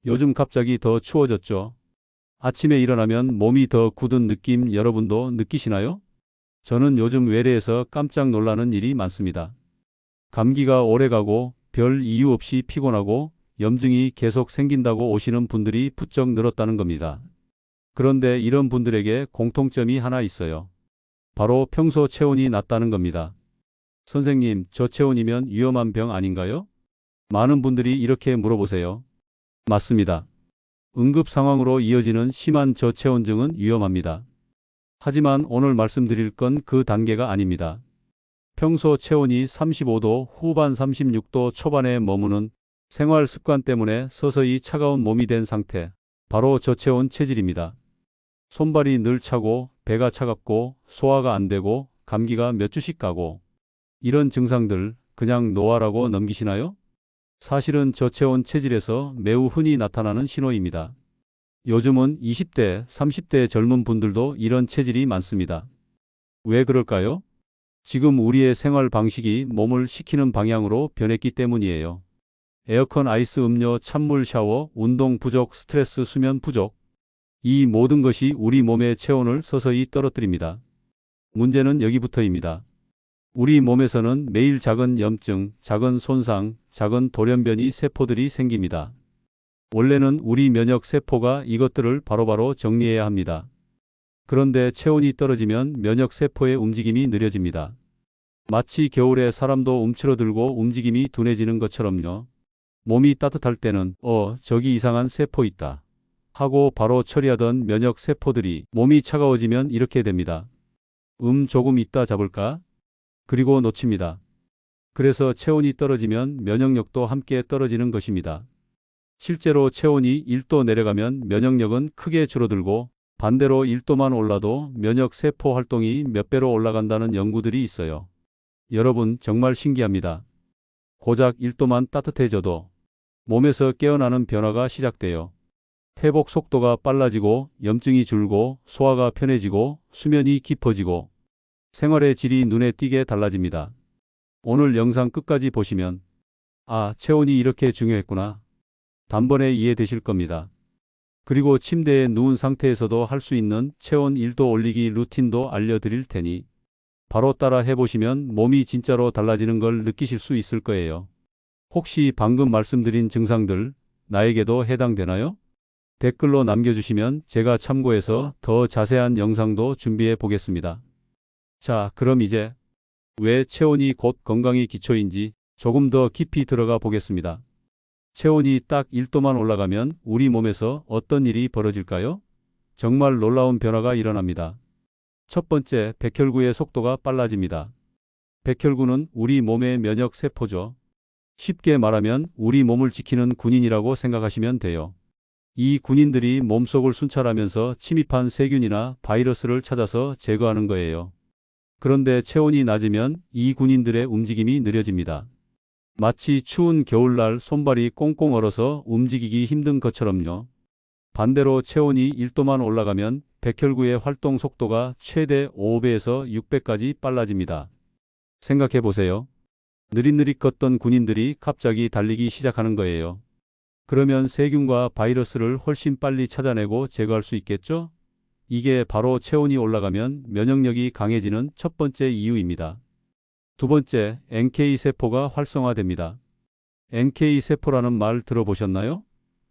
요즘 갑자기 더 추워졌죠. 아침에 일어나면 몸이 더 굳은 느낌 여러분도 느끼시나요? 저는 요즘 외래에서 깜짝 놀라는 일이 많습니다. 감기가 오래가고 별 이유 없이 피곤하고 염증이 계속 생긴다고 오시는 분들이 부쩍 늘었다는 겁니다. 그런데 이런 분들에게 공통점이 하나 있어요. 바로 평소 체온이 낮다는 겁니다. 선생님, 저 체온이면 위험한 병 아닌가요? 많은 분들이 이렇게 물어보세요. 맞습니다. 응급 상황으로 이어지는 심한 저체온증은 위험합니다. 하지만 오늘 말씀드릴 건 그 단계가 아닙니다. 평소 체온이 35도 후반 36도 초반에 머무는 생활 습관 때문에 서서히 차가운 몸이 된 상태, 바로 저체온 체질입니다. 손발이 늘 차고 배가 차갑고 소화가 안 되고 감기가 몇 주씩 가고 이런 증상들 그냥 노화라고 넘기시나요? 사실은 저체온 체질에서 매우 흔히 나타나는 신호입니다. 요즘은 20대, 30대 젊은 분들도 이런 체질이 많습니다. 왜 그럴까요? 지금 우리의 생활 방식이 몸을 식히는 방향으로 변했기 때문이에요. 에어컨, 아이스 음료, 찬물, 샤워, 운동 부족, 스트레스, 수면 부족. 이 모든 것이 우리 몸의 체온을 서서히 떨어뜨립니다. 문제는 여기부터입니다. 우리 몸에서는 매일 작은 염증, 작은 손상, 작은 돌연변이 세포들이 생깁니다. 원래는 우리 면역 세포가 이것들을 바로바로 정리해야 합니다. 그런데 체온이 떨어지면 면역 세포의 움직임이 느려집니다. 마치 겨울에 사람도 움츠러들고 움직임이 둔해지는 것처럼요. 몸이 따뜻할 때는 저기 이상한 세포 있다 하고 바로 처리하던 면역 세포들이 몸이 차가워지면 이렇게 됩니다. 조금 있다 잡을까? 그리고 놓칩니다. 그래서 체온이 떨어지면 면역력도 함께 떨어지는 것입니다. 실제로 체온이 1도 내려가면 면역력은 크게 줄어들고 반대로 1도만 올라도 면역 세포 활동이 몇 배로 올라간다는 연구들이 있어요. 여러분 정말 신기합니다. 고작 1도만 따뜻해져도 몸에서 깨어나는 변화가 시작돼요. 회복 속도가 빨라지고 염증이 줄고 소화가 편해지고 수면이 깊어지고 생활의 질이 눈에 띄게 달라집니다. 오늘 영상 끝까지 보시면 체온이 이렇게 중요했구나. 단번에 이해되실 겁니다. 그리고 침대에 누운 상태에서도 할 수 있는 체온 1도 올리기 루틴도 알려드릴 테니 바로 따라 해보시면 몸이 진짜로 달라지는 걸 느끼실 수 있을 거예요. 혹시 방금 말씀드린 증상들 나에게도 해당되나요? 댓글로 남겨주시면 제가 참고해서 더 자세한 영상도 준비해 보겠습니다. 자, 그럼 이제 왜 체온이 곧 건강의 기초인지 조금 더 깊이 들어가 보겠습니다. 체온이 딱 1도만 올라가면 우리 몸에서 어떤 일이 벌어질까요? 정말 놀라운 변화가 일어납니다. 첫 번째, 백혈구의 속도가 빨라집니다. 백혈구는 우리 몸의 면역 세포죠. 쉽게 말하면 우리 몸을 지키는 군인이라고 생각하시면 돼요. 이 군인들이 몸속을 순찰하면서 침입한 세균이나 바이러스를 찾아서 제거하는 거예요. 그런데 체온이 낮으면 이 군인들의 움직임이 느려집니다. 마치 추운 겨울날 손발이 꽁꽁 얼어서 움직이기 힘든 것처럼요. 반대로 체온이 1도만 올라가면 백혈구의 활동 속도가 최대 5배에서 6배까지 빨라집니다. 생각해 보세요. 느릿느릿 걷던 군인들이 갑자기 달리기 시작하는 거예요. 그러면 세균과 바이러스를 훨씬 빨리 찾아내고 제거할 수 있겠죠? 이게 바로 체온이 올라가면 면역력이 강해지는 첫 번째 이유입니다. 두 번째, NK세포가 활성화됩니다. NK세포라는 말 들어보셨나요?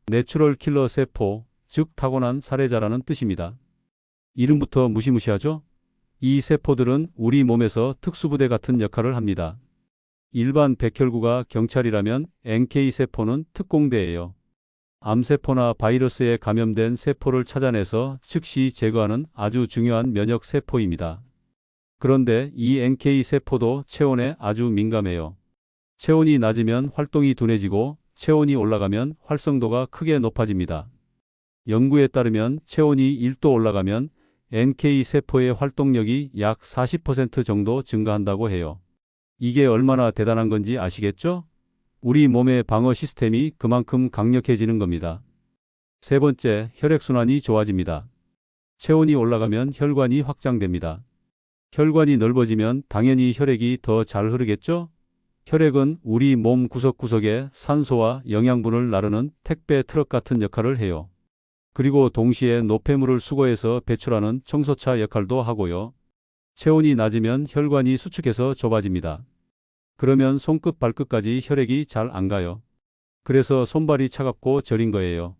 내추럴 킬러 세포, 즉 타고난 살해자라는 뜻입니다. 이름부터 무시무시하죠? 이 세포들은 우리 몸에서 특수부대 같은 역할을 합니다. 일반 백혈구가 경찰이라면 NK세포는 특공대예요. 암세포나 바이러스에 감염된 세포를 찾아내서 즉시 제거하는 아주 중요한 면역 세포입니다. 그런데 이 NK세포도 체온에 아주 민감해요. 체온이 낮으면 활동이 둔해지고 체온이 올라가면 활성도가 크게 높아집니다. 연구에 따르면 체온이 1도 올라가면 NK세포의 활동력이 약 40% 정도 증가한다고 해요. 이게 얼마나 대단한 건지 아시겠죠? 우리 몸의 방어 시스템이 그만큼 강력해지는 겁니다. 세 번째, 혈액순환이 좋아집니다. 체온이 올라가면 혈관이 확장됩니다. 혈관이 넓어지면 당연히 혈액이 더 잘 흐르겠죠? 혈액은 우리 몸 구석구석에 산소와 영양분을 나르는 택배 트럭 같은 역할을 해요. 그리고 동시에 노폐물을 수거해서 배출하는 청소차 역할도 하고요. 체온이 낮으면 혈관이 수축해서 좁아집니다. 그러면 손끝 발끝까지 혈액이 잘 안 가요. 그래서 손발이 차갑고 저린 거예요.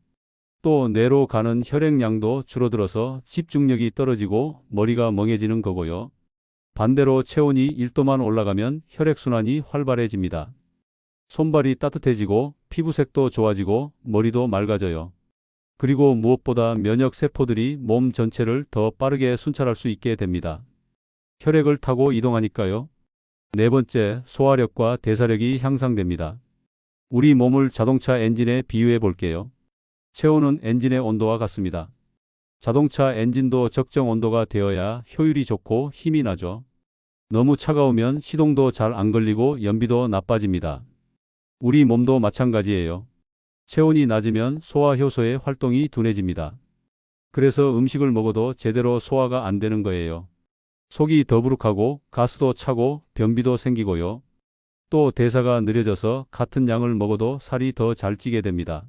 또 뇌로 가는 혈액량도 줄어들어서 집중력이 떨어지고 머리가 멍해지는 거고요. 반대로 체온이 1도만 올라가면 혈액순환이 활발해집니다. 손발이 따뜻해지고 피부색도 좋아지고 머리도 맑아져요. 그리고 무엇보다 면역 세포들이 몸 전체를 더 빠르게 순찰할 수 있게 됩니다. 혈액을 타고 이동하니까요. 네 번째, 소화력과 대사력이 향상됩니다. 우리 몸을 자동차 엔진에 비유해 볼게요. 체온은 엔진의 온도와 같습니다. 자동차 엔진도 적정 온도가 되어야 효율이 좋고 힘이 나죠. 너무 차가우면 시동도 잘 안 걸리고 연비도 나빠집니다. 우리 몸도 마찬가지예요. 체온이 낮으면 소화 효소의 활동이 둔해집니다. 그래서 음식을 먹어도 제대로 소화가 안 되는 거예요. 속이 더부룩하고 가스도 차고 변비도 생기고요. 또 대사가 느려져서 같은 양을 먹어도 살이 더 잘 찌게 됩니다.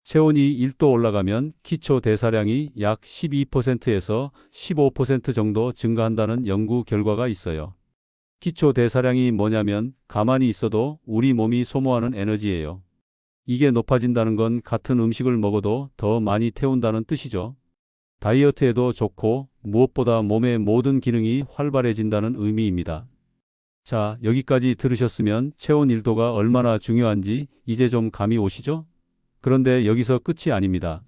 체온이 1도 올라가면 기초 대사량이 약 12%에서 15% 정도 증가한다는 연구 결과가 있어요. 기초 대사량이 뭐냐면 가만히 있어도 우리 몸이 소모하는 에너지예요. 이게 높아진다는 건 같은 음식을 먹어도 더 많이 태운다는 뜻이죠. 다이어트에도 좋고 무엇보다 몸의 모든 기능이 활발해진다는 의미입니다. 자, 여기까지 들으셨으면 체온 1도가 얼마나 중요한지 이제 좀 감이 오시죠? 그런데 여기서 끝이 아닙니다.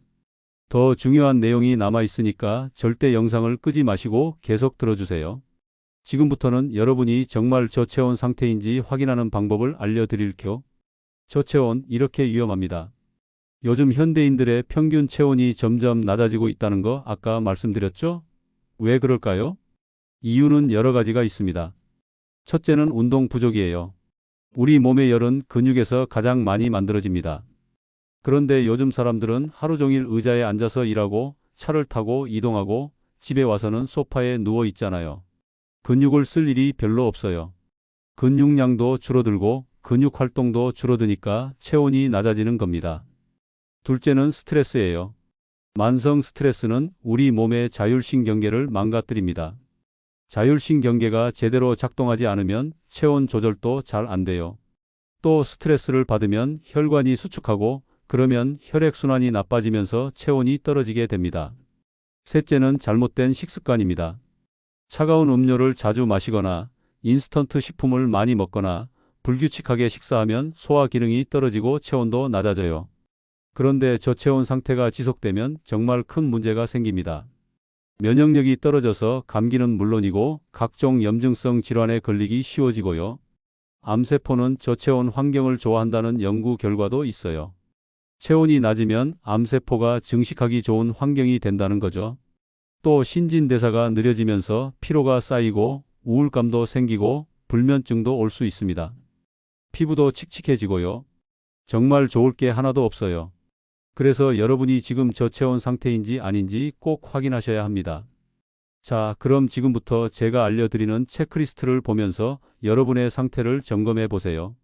더 중요한 내용이 남아 있으니까 절대 영상을 끄지 마시고 계속 들어주세요. 지금부터는 여러분이 정말 저체온 상태인지 확인하는 방법을 알려드릴게요. 저체온, 이렇게 위험합니다. 요즘 현대인들의 평균 체온이 점점 낮아지고 있다는 거 아까 말씀드렸죠? 왜 그럴까요? 이유는 여러 가지가 있습니다. 첫째는 운동 부족이에요. 우리 몸의 열은 근육에서 가장 많이 만들어집니다. 그런데 요즘 사람들은 하루 종일 의자에 앉아서 일하고 차를 타고 이동하고 집에 와서는 소파에 누워 있잖아요. 근육을 쓸 일이 별로 없어요. 근육량도 줄어들고 근육 활동도 줄어드니까 체온이 낮아지는 겁니다. 둘째는 스트레스예요. 만성 스트레스는 우리 몸의 자율신경계를 망가뜨립니다. 자율신경계가 제대로 작동하지 않으면 체온 조절도 잘 안 돼요. 또 스트레스를 받으면 혈관이 수축하고 그러면 혈액순환이 나빠지면서 체온이 떨어지게 됩니다. 셋째는 잘못된 식습관입니다. 차가운 음료를 자주 마시거나 인스턴트 식품을 많이 먹거나 불규칙하게 식사하면 소화 기능이 떨어지고 체온도 낮아져요. 그런데 저체온 상태가 지속되면 정말 큰 문제가 생깁니다. 면역력이 떨어져서 감기는 물론이고 각종 염증성 질환에 걸리기 쉬워지고요. 암세포는 저체온 환경을 좋아한다는 연구 결과도 있어요. 체온이 낮으면 암세포가 증식하기 좋은 환경이 된다는 거죠. 또 신진대사가 느려지면서 피로가 쌓이고 우울감도 생기고 불면증도 올 수 있습니다. 피부도 칙칙해지고요. 정말 좋을 게 하나도 없어요. 그래서 여러분이 지금 저체온 상태인지 아닌지 꼭 확인하셔야 합니다. 자, 그럼 지금부터 제가 알려드리는 체크리스트를 보면서 여러분의 상태를 점검해 보세요.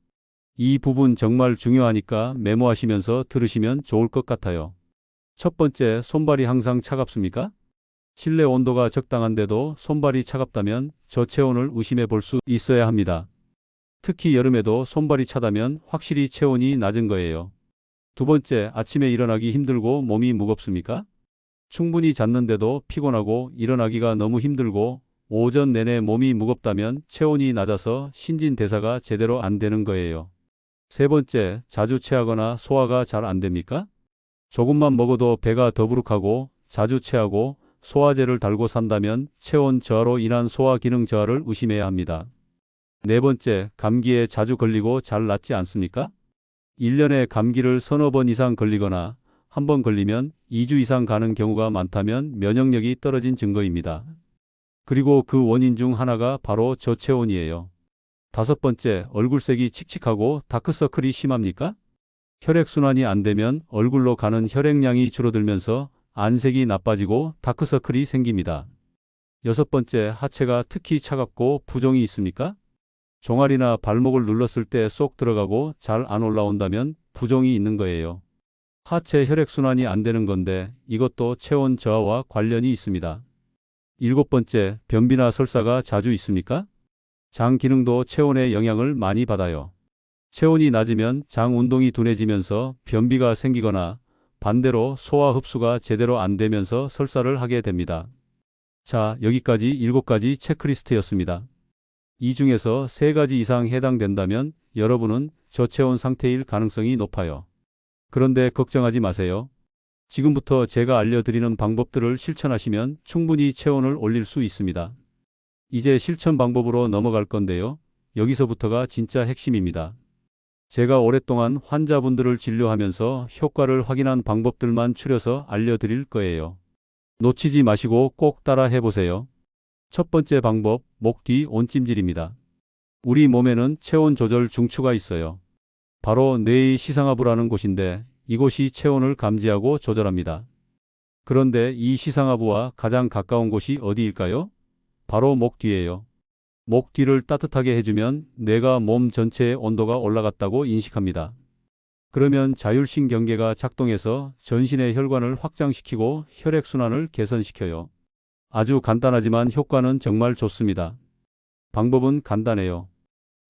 이 부분 정말 중요하니까 메모하시면서 들으시면 좋을 것 같아요. 첫 번째, 손발이 항상 차갑습니까? 실내 온도가 적당한데도 손발이 차갑다면 저체온을 의심해 볼 수 있어야 합니다. 특히 여름에도 손발이 차다면 확실히 체온이 낮은 거예요. 두 번째, 아침에 일어나기 힘들고 몸이 무겁습니까? 충분히 잤는데도 피곤하고 일어나기가 너무 힘들고 오전 내내 몸이 무겁다면 체온이 낮아서 신진대사가 제대로 안 되는 거예요. 세 번째, 자주 체하거나 소화가 잘 안 됩니까? 조금만 먹어도 배가 더부룩하고 자주 체하고 소화제를 달고 산다면 체온 저하로 인한 소화 기능 저하를 의심해야 합니다. 네 번째, 감기에 자주 걸리고 잘 낫지 않습니까? 1년에 감기를 서너 번 이상 걸리거나 한 번 걸리면 2주 이상 가는 경우가 많다면 면역력이 떨어진 증거입니다. 그리고 그 원인 중 하나가 바로 저체온이에요. 다섯 번째, 얼굴색이 칙칙하고 다크서클이 심합니까? 혈액순환이 안 되면 얼굴로 가는 혈액량이 줄어들면서 안색이 나빠지고 다크서클이 생깁니다. 여섯 번째, 하체가 특히 차갑고 부종이 있습니까? 종아리나 발목을 눌렀을 때 쏙 들어가고 잘 안 올라온다면 부종이 있는 거예요. 하체 혈액순환이 안 되는 건데 이것도 체온 저하와 관련이 있습니다. 일곱 번째, 변비나 설사가 자주 있습니까? 장 기능도 체온의 영향을 많이 받아요. 체온이 낮으면 장 운동이 둔해지면서 변비가 생기거나 반대로 소화 흡수가 제대로 안 되면서 설사를 하게 됩니다. 자, 여기까지 7가지 체크리스트였습니다. 이 중에서 3가지 이상 해당된다면 여러분은 저체온 상태일 가능성이 높아요. 그런데 걱정하지 마세요. 지금부터 제가 알려드리는 방법들을 실천하시면 충분히 체온을 올릴 수 있습니다. 이제 실천 방법으로 넘어갈 건데요. 여기서부터가 진짜 핵심입니다. 제가 오랫동안 환자분들을 진료하면서 효과를 확인한 방법들만 추려서 알려드릴 거예요. 놓치지 마시고 꼭 따라 해보세요. 첫 번째 방법, 목 뒤 온찜질입니다. 우리 몸에는 체온 조절 중추가 있어요. 바로 뇌의 시상하부라는 곳인데 이곳이 체온을 감지하고 조절합니다. 그런데 이 시상하부와 가장 가까운 곳이 어디일까요? 바로 목 뒤예요. 목 뒤를 따뜻하게 해주면 뇌가 몸 전체의 온도가 올라갔다고 인식합니다. 그러면 자율신경계가 작동해서 전신의 혈관을 확장시키고 혈액순환을 개선시켜요. 아주 간단하지만 효과는 정말 좋습니다. 방법은 간단해요.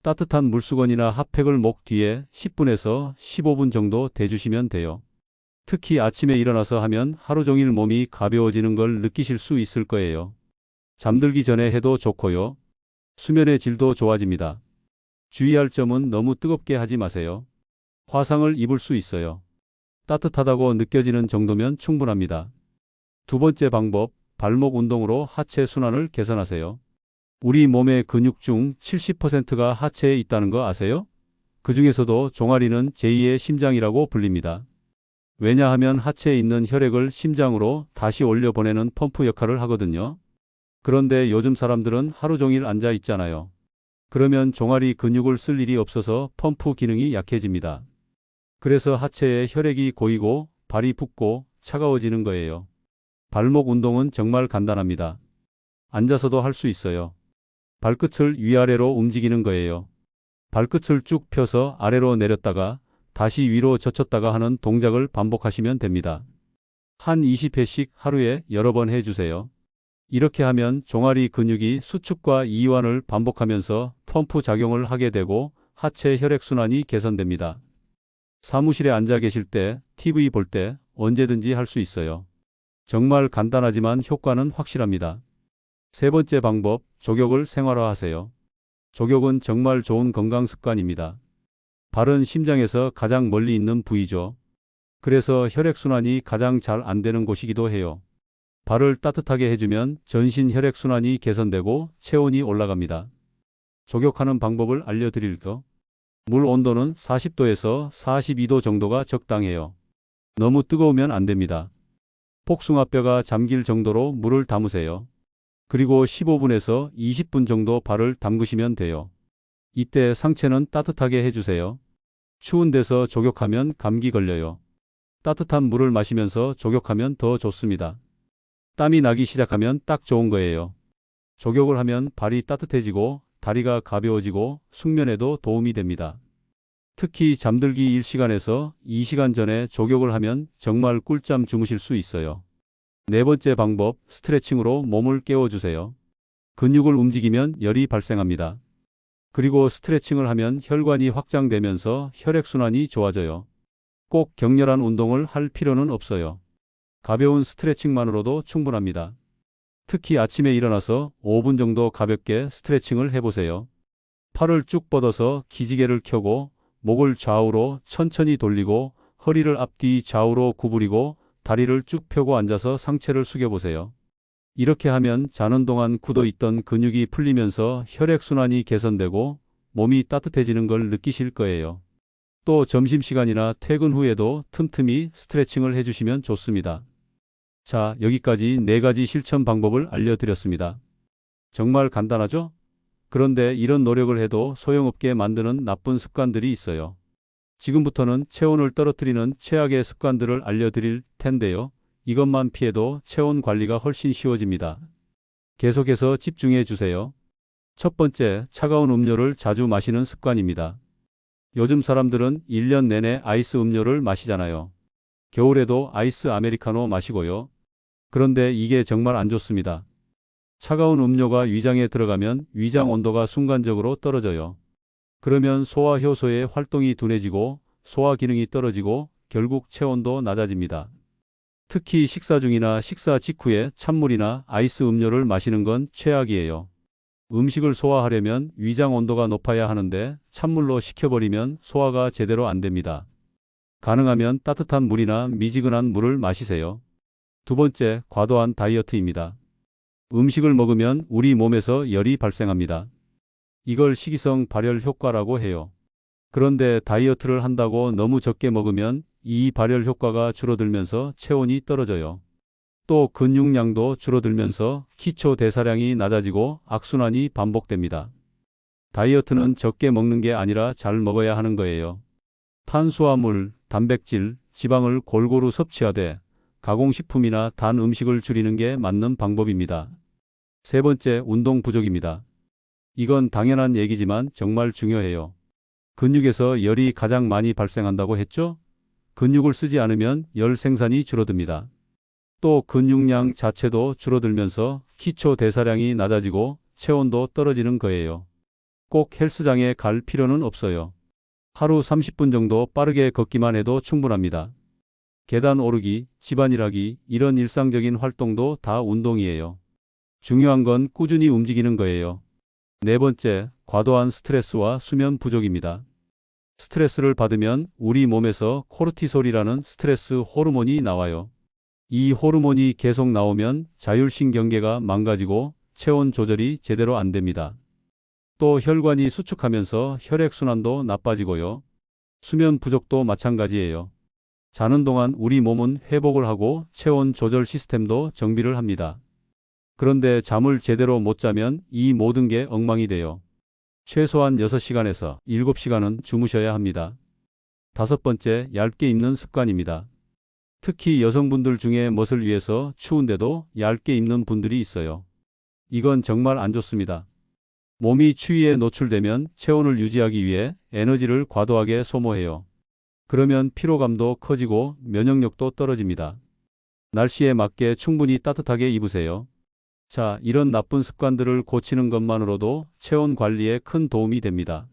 따뜻한 물수건이나 핫팩을 목 뒤에 10분에서 15분 정도 대주시면 돼요. 특히 아침에 일어나서 하면 하루 종일 몸이 가벼워지는 걸 느끼실 수 있을 거예요. 잠들기 전에 해도 좋고요. 수면의 질도 좋아집니다. 주의할 점은 너무 뜨겁게 하지 마세요. 화상을 입을 수 있어요. 따뜻하다고 느껴지는 정도면 충분합니다. 두 번째 방법, 발목 운동으로 하체 순환을 개선하세요. 우리 몸의 근육 중 70%가 하체에 있다는 거 아세요? 그 중에서도 종아리는 제2의 심장이라고 불립니다. 왜냐하면 하체에 있는 혈액을 심장으로 다시 올려보내는 펌프 역할을 하거든요. 그런데 요즘 사람들은 하루 종일 앉아 있잖아요. 그러면 종아리 근육을 쓸 일이 없어서 펌프 기능이 약해집니다. 그래서 하체에 혈액이 고이고 발이 붓고 차가워지는 거예요. 발목 운동은 정말 간단합니다. 앉아서도 할 수 있어요. 발끝을 위아래로 움직이는 거예요. 발끝을 쭉 펴서 아래로 내렸다가 다시 위로 젖혔다가 하는 동작을 반복하시면 됩니다. 한 20회씩 하루에 여러 번 해주세요. 이렇게 하면 종아리 근육이 수축과 이완을 반복하면서 펌프 작용을 하게 되고 하체 혈액순환이 개선됩니다. 사무실에 앉아 계실 때, TV 볼 때 언제든지 할 수 있어요. 정말 간단하지만 효과는 확실합니다. 세 번째 방법, 족욕을 생활화하세요. 족욕은 정말 좋은 건강 습관입니다. 발은 심장에서 가장 멀리 있는 부위죠. 그래서 혈액순환이 가장 잘 안 되는 곳이기도 해요. 발을 따뜻하게 해주면 전신 혈액순환이 개선되고 체온이 올라갑니다. 족욕하는 방법을 알려드릴게요. 물 온도는 40도에서 42도 정도가 적당해요. 너무 뜨거우면 안 됩니다. 복숭아뼈가 잠길 정도로 물을 담으세요. 그리고 15분에서 20분 정도 발을 담그시면 돼요. 이때 상체는 따뜻하게 해주세요. 추운 데서 족욕하면 감기 걸려요. 따뜻한 물을 마시면서 족욕하면 더 좋습니다. 땀이 나기 시작하면 딱 좋은 거예요. 족욕을 하면 발이 따뜻해지고 다리가 가벼워지고 숙면에도 도움이 됩니다. 특히 잠들기 1시간에서 2시간 전에 족욕을 하면 정말 꿀잠 주무실 수 있어요. 네 번째 방법, 스트레칭으로 몸을 깨워주세요. 근육을 움직이면 열이 발생합니다. 그리고 스트레칭을 하면 혈관이 확장되면서 혈액순환이 좋아져요. 꼭 격렬한 운동을 할 필요는 없어요. 가벼운 스트레칭만으로도 충분합니다. 특히 아침에 일어나서 5분 정도 가볍게 스트레칭을 해보세요. 팔을 쭉 뻗어서 기지개를 켜고 목을 좌우로 천천히 돌리고 허리를 앞뒤 좌우로 구부리고 다리를 쭉 펴고 앉아서 상체를 숙여보세요. 이렇게 하면 자는 동안 굳어있던 근육이 풀리면서 혈액순환이 개선되고 몸이 따뜻해지는 걸 느끼실 거예요. 또 점심시간이나 퇴근 후에도 틈틈이 스트레칭을 해주시면 좋습니다. 자, 여기까지 4가지 실천 방법을 알려드렸습니다. 정말 간단하죠? 그런데 이런 노력을 해도 소용없게 만드는 나쁜 습관들이 있어요. 지금부터는 체온을 떨어뜨리는 최악의 습관들을 알려드릴 텐데요. 이것만 피해도 체온 관리가 훨씬 쉬워집니다. 계속해서 집중해 주세요. 첫 번째, 차가운 음료를 자주 마시는 습관입니다. 요즘 사람들은 1년 내내 아이스 음료를 마시잖아요. 겨울에도 아이스 아메리카노 마시고요. 그런데 이게 정말 안 좋습니다. 차가운 음료가 위장에 들어가면 위장 온도가 순간적으로 떨어져요. 그러면 소화 효소의 활동이 둔해지고 소화 기능이 떨어지고 결국 체온도 낮아집니다. 특히 식사 중이나 식사 직후에 찬물이나 아이스 음료를 마시는 건 최악이에요. 음식을 소화하려면 위장 온도가 높아야 하는데 찬물로 식혀버리면 소화가 제대로 안 됩니다. 가능하면 따뜻한 물이나 미지근한 물을 마시세요. 두 번째, 과도한 다이어트입니다. 음식을 먹으면 우리 몸에서 열이 발생합니다. 이걸 식이성 발열 효과라고 해요. 그런데 다이어트를 한다고 너무 적게 먹으면 이 발열 효과가 줄어들면서 체온이 떨어져요. 또 근육량도 줄어들면서 기초 대사량이 낮아지고 악순환이 반복됩니다. 다이어트는 적게 먹는 게 아니라 잘 먹어야 하는 거예요. 탄수화물, 단백질, 지방을 골고루 섭취하되 가공식품이나 단 음식을 줄이는 게 맞는 방법입니다. 세 번째, 운동 부족입니다. 이건 당연한 얘기지만 정말 중요해요. 근육에서 열이 가장 많이 발생한다고 했죠? 근육을 쓰지 않으면 열 생산이 줄어듭니다. 또 근육량 자체도 줄어들면서 기초 대사량이 낮아지고 체온도 떨어지는 거예요. 꼭 헬스장에 갈 필요는 없어요. 하루 30분 정도 빠르게 걷기만 해도 충분합니다. 계단 오르기, 집안일 하기, 이런 일상적인 활동도 다 운동이에요. 중요한 건 꾸준히 움직이는 거예요. 네 번째, 과도한 스트레스와 수면 부족입니다. 스트레스를 받으면 우리 몸에서 코르티솔이라는 스트레스 호르몬이 나와요. 이 호르몬이 계속 나오면 자율신경계가 망가지고 체온 조절이 제대로 안 됩니다. 또 혈관이 수축하면서 혈액순환도 나빠지고요. 수면 부족도 마찬가지예요. 자는 동안 우리 몸은 회복을 하고 체온 조절 시스템도 정비를 합니다. 그런데 잠을 제대로 못 자면 이 모든 게 엉망이 돼요. 최소한 6시간에서 7시간은 주무셔야 합니다. 다섯 번째, 얇게 입는 습관입니다. 특히 여성분들 중에 멋을 위해서 추운데도 얇게 입는 분들이 있어요. 이건 정말 안 좋습니다. 몸이 추위에 노출되면 체온을 유지하기 위해 에너지를 과도하게 소모해요. 그러면 피로감도 커지고 면역력도 떨어집니다. 날씨에 맞게 충분히 따뜻하게 입으세요. 자, 이런 나쁜 습관들을 고치는 것만으로도 체온 관리에 큰 도움이 됩니다.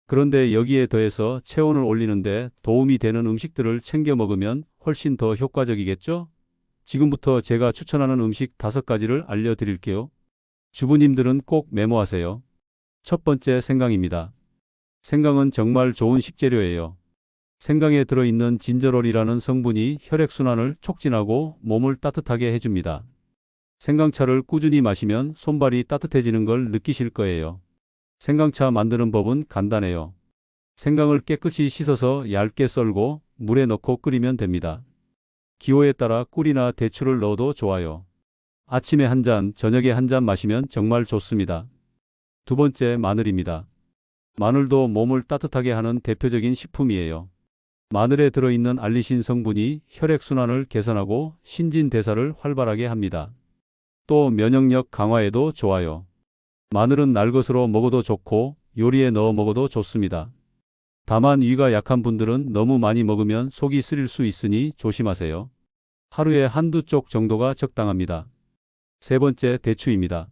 그런데 여기에 더해서 체온을 올리는데 도움이 되는 음식들을 챙겨 먹으면 훨씬 더 효과적이겠죠? 지금부터 제가 추천하는 음식 5가지를 알려드릴게요. 주부님들은 꼭 메모하세요. 첫 번째, 생강입니다. 생강은 정말 좋은 식재료예요. 생강에 들어있는 진저롤이라는 성분이 혈액순환을 촉진하고 몸을 따뜻하게 해줍니다. 생강차를 꾸준히 마시면 손발이 따뜻해지는 걸 느끼실 거예요. 생강차 만드는 법은 간단해요. 생강을 깨끗이 씻어서 얇게 썰고 물에 넣고 끓이면 됩니다. 기호에 따라 꿀이나 대추를 넣어도 좋아요. 아침에 한 잔, 저녁에 한 잔 마시면 정말 좋습니다. 두 번째, 마늘입니다. 마늘도 몸을 따뜻하게 하는 대표적인 식품이에요. 마늘에 들어있는 알리신 성분이 혈액순환을 개선하고 신진대사를 활발하게 합니다. 또 면역력 강화에도 좋아요. 마늘은 날것으로 먹어도 좋고 요리에 넣어 먹어도 좋습니다. 다만 위가 약한 분들은 너무 많이 먹으면 속이 쓰릴 수 있으니 조심하세요. 하루에 한두 쪽 정도가 적당합니다. 세 번째, 대추입니다.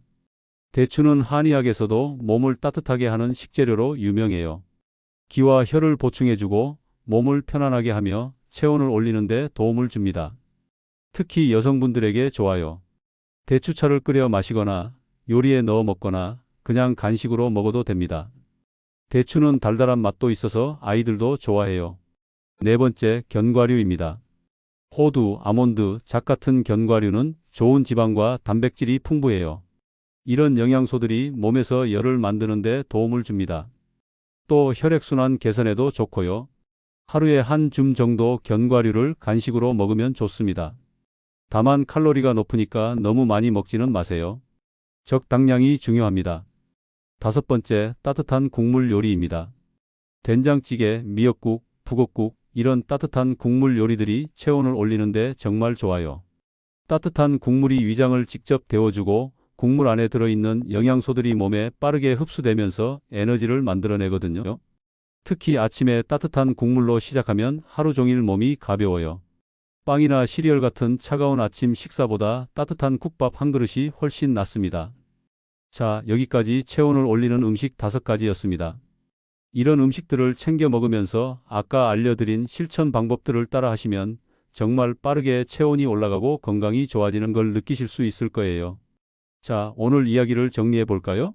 대추는 한의학에서도 몸을 따뜻하게 하는 식재료로 유명해요. 기와 혈을 보충해주고 몸을 편안하게 하며 체온을 올리는 데 도움을 줍니다. 특히 여성분들에게 좋아요. 대추차를 끓여 마시거나 요리에 넣어 먹거나 그냥 간식으로 먹어도 됩니다. 대추는 달달한 맛도 있어서 아이들도 좋아해요. 네 번째, 견과류입니다. 호두, 아몬드, 잣 같은 견과류는 좋은 지방과 단백질이 풍부해요. 이런 영양소들이 몸에서 열을 만드는 데 도움을 줍니다. 또 혈액순환 개선에도 좋고요. 하루에 한 줌 정도 견과류를 간식으로 먹으면 좋습니다. 다만 칼로리가 높으니까 너무 많이 먹지는 마세요. 적당량이 중요합니다. 다섯 번째, 따뜻한 국물 요리입니다. 된장찌개, 미역국, 북엇국, 이런 따뜻한 국물 요리들이 체온을 올리는데 정말 좋아요. 따뜻한 국물이 위장을 직접 데워주고 국물 안에 들어있는 영양소들이 몸에 빠르게 흡수되면서 에너지를 만들어내거든요. 특히 아침에 따뜻한 국물로 시작하면 하루 종일 몸이 가벼워요. 빵이나 시리얼 같은 차가운 아침 식사보다 따뜻한 국밥 한 그릇이 훨씬 낫습니다. 자, 여기까지 체온을 올리는 음식 5가지였습니다. 이런 음식들을 챙겨 먹으면서 아까 알려드린 실천 방법들을 따라 하시면 정말 빠르게 체온이 올라가고 건강이 좋아지는 걸 느끼실 수 있을 거예요. 자, 오늘 이야기를 정리해 볼까요?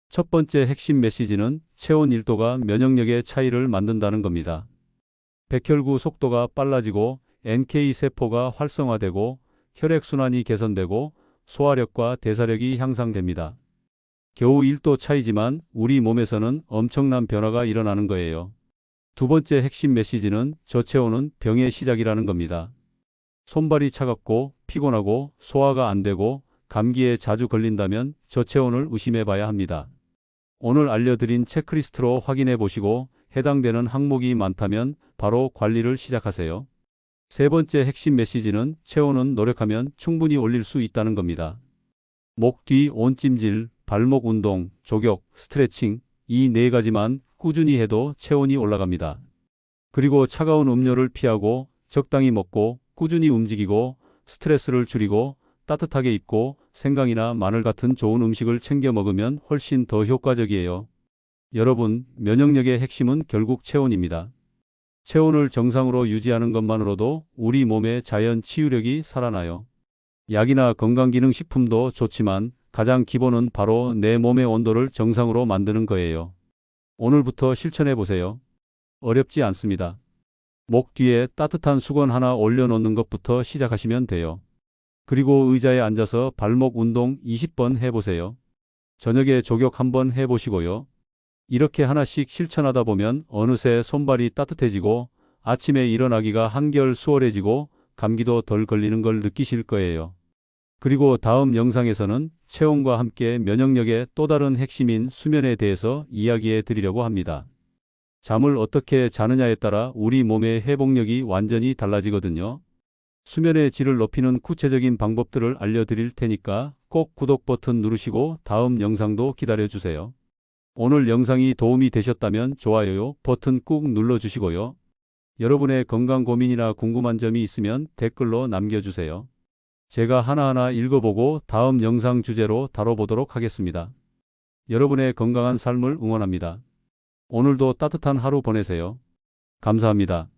첫 번째 핵심 메시지는 체온 1도가 면역력의 차이를 만든다는 겁니다. 백혈구 속도가 빨라지고 NK 세포가 활성화되고 혈액순환이 개선되고 소화력과 대사력이 향상됩니다. 겨우 1도 차이지만 우리 몸에서는 엄청난 변화가 일어나는 거예요. 두 번째 핵심 메시지는 저체온은 병의 시작이라는 겁니다. 손발이 차갑고 피곤하고 소화가 안 되고 감기에 자주 걸린다면 저체온을 의심해 봐야 합니다. 오늘 알려드린 체크리스트로 확인해 보시고 해당되는 항목이 많다면 바로 관리를 시작하세요. 세 번째 핵심 메시지는 체온은 노력하면 충분히 올릴 수 있다는 겁니다. 목 뒤 온찜질, 발목 운동, 조격, 스트레칭 이 4가지만 꾸준히 해도 체온이 올라갑니다. 그리고 차가운 음료를 피하고 적당히 먹고 꾸준히 움직이고 스트레스를 줄이고 따뜻하게 입고 생강이나 마늘 같은 좋은 음식을 챙겨 먹으면 훨씬 더 효과적이에요. 여러분, 면역력의 핵심은 결국 체온입니다. 체온을 정상으로 유지하는 것만으로도 우리 몸의 자연 치유력이 살아나요. 약이나 건강기능식품도 좋지만 가장 기본은 바로 내 몸의 온도를 정상으로 만드는 거예요. 오늘부터 실천해 보세요. 어렵지 않습니다. 목 뒤에 따뜻한 수건 하나 올려놓는 것부터 시작하시면 돼요. 그리고 의자에 앉아서 발목 운동 20번 해보세요. 저녁에 조격 한번 해보시고요. 이렇게 하나씩 실천하다 보면 어느새 손발이 따뜻해지고 아침에 일어나기가 한결 수월해지고 감기도 덜 걸리는 걸 느끼실 거예요. 그리고 다음 영상에서는 체온과 함께 면역력의 또 다른 핵심인 수면에 대해서 이야기해 드리려고 합니다. 잠을 어떻게 자느냐에 따라 우리 몸의 회복력이 완전히 달라지거든요. 수면의 질을 높이는 구체적인 방법들을 알려드릴 테니까 꼭 구독 버튼 누르시고 다음 영상도 기다려주세요. 오늘 영상이 도움이 되셨다면 좋아요 버튼 꾹 눌러주시고요. 여러분의 건강 고민이나 궁금한 점이 있으면 댓글로 남겨주세요. 제가 하나하나 읽어보고 다음 영상 주제로 다뤄보도록 하겠습니다. 여러분의 건강한 삶을 응원합니다. 오늘도 따뜻한 하루 보내세요. 감사합니다.